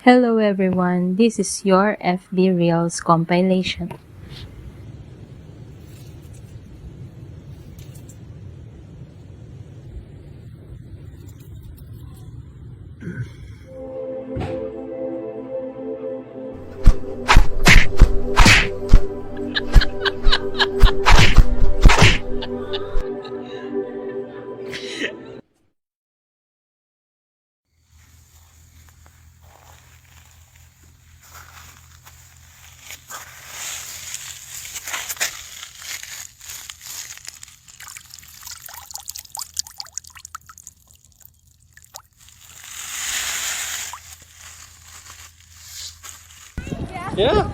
Hello everyone, this is your FB Reels compilation. Yeah.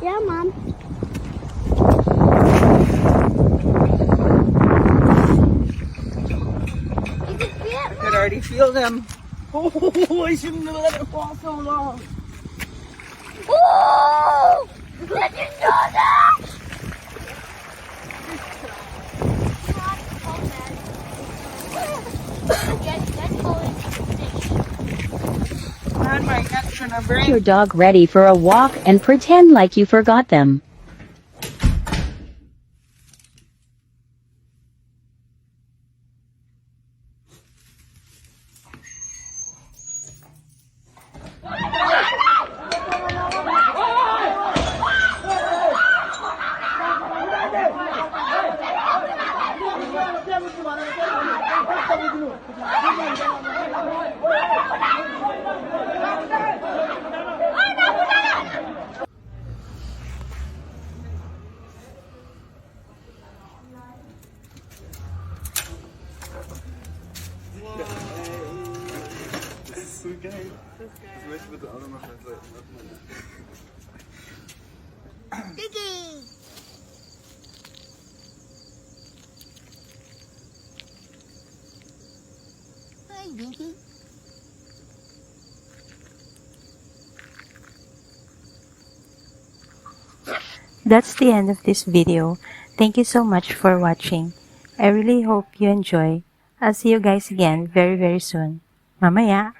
Yeah, Mom. You can see it, I could already feel them. Oh, I shouldn't have let it fall so long. Oh! Did you know that? Man, my neck should have Get your dog ready for a walk and pretend like you forgot them. Das ist so geil. Das möchte ich bitte auch noch machen. Diggy! Hi, Dinky. That's the end of this video. Thank you so much for watching. I really hope you enjoy. I'll see you guys again very soon. Mamaya!